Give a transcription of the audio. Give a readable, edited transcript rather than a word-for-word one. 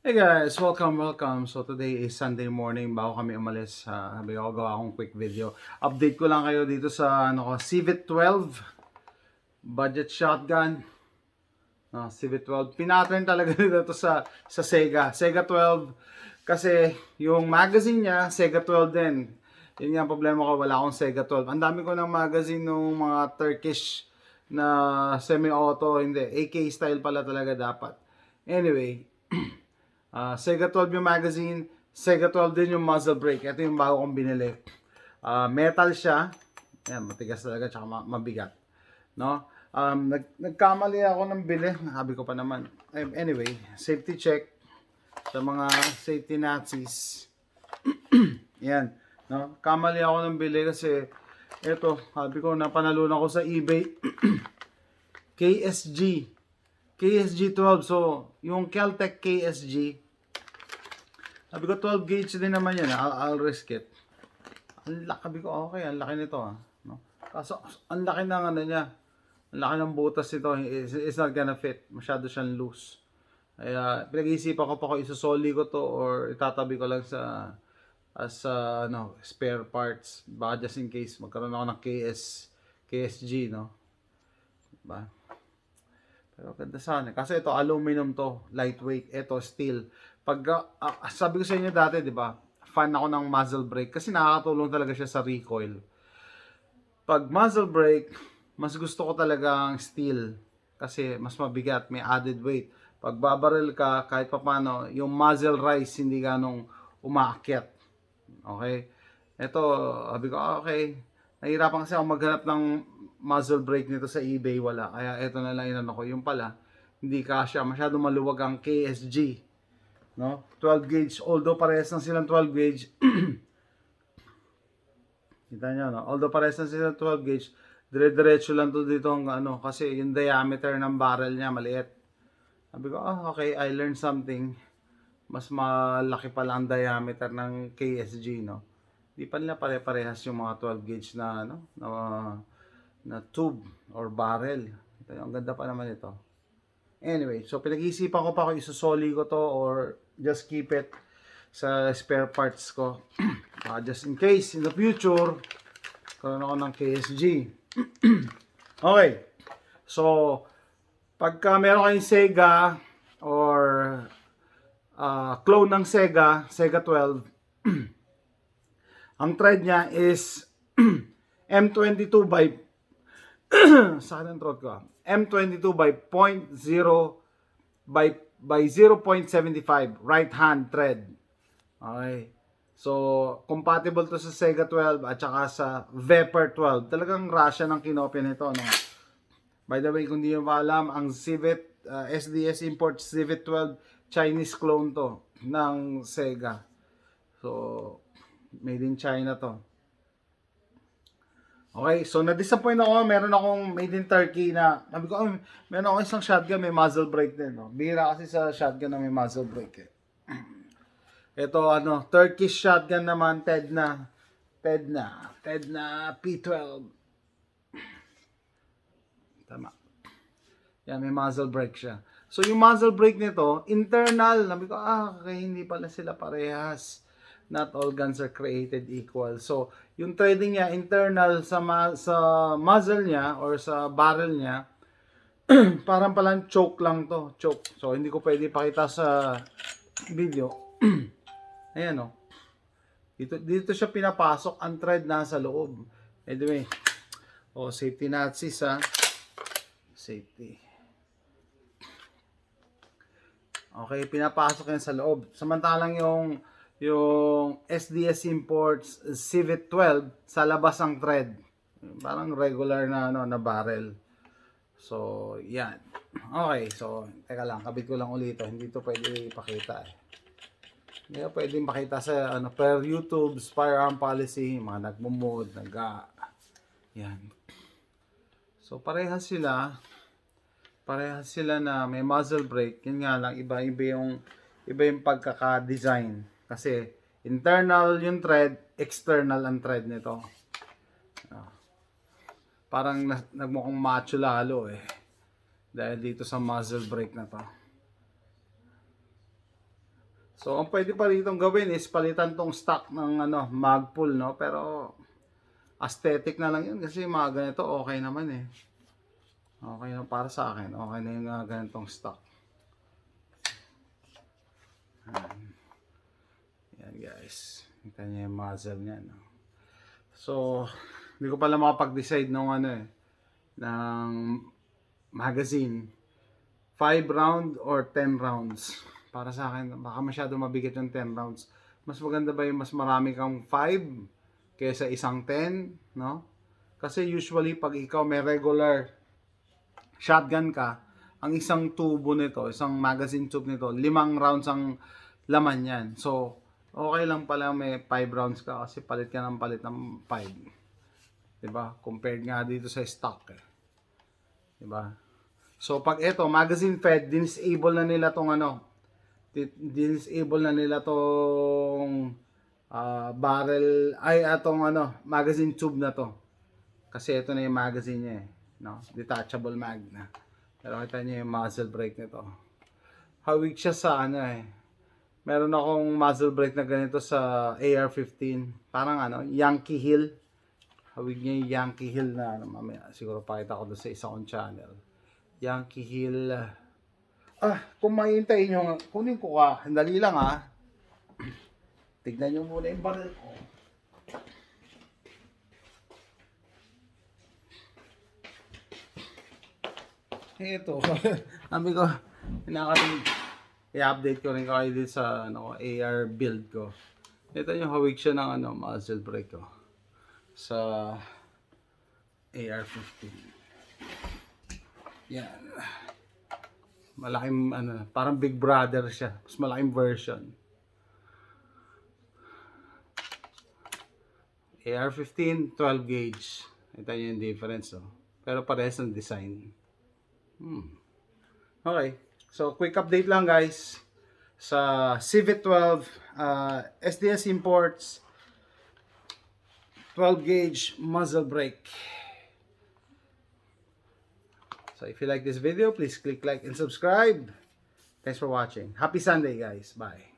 Hey guys, welcome. So today is Sunday morning bago kami umalis. Sabi ko gawa akong quick video. Update ko lang kayo dito sa Civet 12 budget shotgun. Civet 12. Pinattern talaga dito sa Sega 12 kasi yung magazine niya Sega 12 din. Yun nga ang problema ko, wala akong Sega 12. Ang dami ko ng magazine ng mga Turkish na semi-auto, hindi, AK style pala talaga dapat. Anyway, Sega 12 yung magazine, Sega 12 din yung muzzle brake. Ito yung bago kong binili. Metal siya. Ayan, matigas talaga, tsaka mabigat. No? Nagkamali ako ng bili. Sabi ko pa naman. Anyway, safety check sa mga safety Nazis. Yan. No? Kamali ako ng bili kasi ito, sabi ko, napanalunan ko sa eBay. KSG. KSG 12. So, yung Keltec KSG, sabi ko 12 gauge din naman yan. I'll risk it. Sabi ko, okay, ang laki nito. No? Kaso, ang laki ng ano niya. Ang laki ng butas nito. It's not gonna fit. Masyado siyang loose. Kaya, pinag-iisipan ko pa kung isusoli ko to or itatabi ko lang as spare parts. Baka just in case magkaroon ako ng KSG, no? Diba? Pero ganda sana. Kasi ito, aluminum to. Lightweight. Ito, steel. Sabi ko sa inyo dati, di ba? Fan ako ng muzzle brake. Kasi nakakatulong talaga siya sa recoil. Pag muzzle brake, mas gusto ko talaga ang steel. Kasi mas mabigat. May added weight. Pag babaril ka, kahit papano, yung muzzle rise, hindi ganong umaakyat. Okay? Ito, sabi ko, okay. Nahirapan kasi ako maghanap ng muzzle brake nito sa eBay, wala. Kaya ito na lang inano ko. Yung pala, hindi kasya. Masyado maluwag ang KSG. No? 12 gauge. Although parehas na silang 12 gauge. Kita nyo, no? Although parehas na silang 12 gauge, dire-diretso lang to dito ang ano. Kasi yung diameter ng barrel niya, maliit. Sabi ko, okay, I learned something. Mas malaki pala ang diameter ng KSG, no? Di pa nila pare-parehas yung mga 12 gauge na ano, na tube or barrel. Ito, ang ganda pa naman ito. Anyway, so pinag-iisipan ko pa kung isusoli ko to or just keep it sa spare parts ko. Just in case in the future karoon ako ng KSG. Okay. So pagka meron kayong Sega or clone ng Sega 12, ang thread niya is M22 sa kanang throat ko. M22 by 0.0 by 0.75 right hand thread. Okay. So, compatible to sa Sega 12 at saka sa Vapor 12. Talagang Russia ng kinopya nito, no? By the way, kung di nyo pa alam, ang Civet, SDS Import Civet 12, Chinese clone to ng Sega. So, made in China to. Okay, so na-disappoint ako. Meron akong made in Turkey na, sabi ko, meron ako isang shotgun, may muzzle brake din. No? Bihira kasi sa shotgun na may muzzle brake. Ito, Turkish shotgun naman, Tedna P12. Tama. Yan, may muzzle brake siya. So, yung muzzle brake nito, internal. Sabi ko, okay, hindi pala sila parehas. Not all guns are created equal. So, yung threading niya, internal sa muzzle niya or sa barrel niya, parang palang choke lang to. Choke. So, hindi ko pwede pakita sa video. Ayan, o. Dito siya pinapasok. Ang thread nasa loob. Anyway. Safety Nazis, ha. Safety. Okay, pinapasok yan sa loob. Samantalang yung SDS Imports Civet 12 sa labas ang thread. Parang regular na barrel. So, yan. Okay, so teka lang, kabit ko lang ulit ito. Hindi to pwede ipakita eh. Hindi pwede ipakita sa per YouTube firearm policy, mga nagmo-mode, yan. So, parehas sila na may muzzle brake. Yun nga lang, iba yung pagkaka-design. Kasi internal yung thread, external ang thread nito. Parang nagmukhang macho lalo eh. Dahil dito sa muzzle brake na to. So, ang pwede pa rito gawin is palitan tong stock ng Magpul, no? Pero, aesthetic na lang yun kasi mga ganito okay naman eh. Okay na para sa akin. Okay na yung ganitong stock. Yan guys. Kita niya yung muzzle niya, no? So, hindi ko pala makapag-decide ng ng magazine. 5 round or 10 rounds. Para sa akin, baka masyado mabigat yung 10 rounds. Mas maganda ba yung mas marami kang 5 kaysa isang 10, no? Kasi usually pag ikaw may regular shotgun ka, ang isang tubo nito, isang magazine tube nito, 5 rounds ang laman yan. So, okay lang pala may 5 rounds ka kasi palit ka ng 5. Diba? Compared nga dito sa stock eh. Diba? So, pag ito, magazine fed, disable na nila tong disable na nila tong barrel, ay atong magazine tube na to. Kasi ito na yung magazine niya eh. No? Detachable mag na. Pero kita niyo yung muzzle brake nito. Hawig siya sa meron akong muzzle brake na ganito sa AR-15. Parang Yankee Hill. Hawig niya yung Yankee Hill na mamaya siguro pakita ko doon sa isa kong channel. Yankee Hill. Kung mahintayin nyo, kunin ko ka. Dali lang Tignan nyo muna yung barrel ko. Ito. Sabi ko, i-update ko rin kayo dito sa AR build ko. Ito yung hawig siya ng muzzle brake ko. Sa AR-15. Yan. Malaking parang Big Brother siya. Mas malaking version. AR-15, 12 gauge. Ito yung difference. Pero parehas ng design. Okay. So, quick update lang guys. Sa Civet 12, SDS Imports, 12 gauge muzzle brake. So if you like this video, please click like and subscribe. Thanks for watching. Happy Sunday guys. Bye.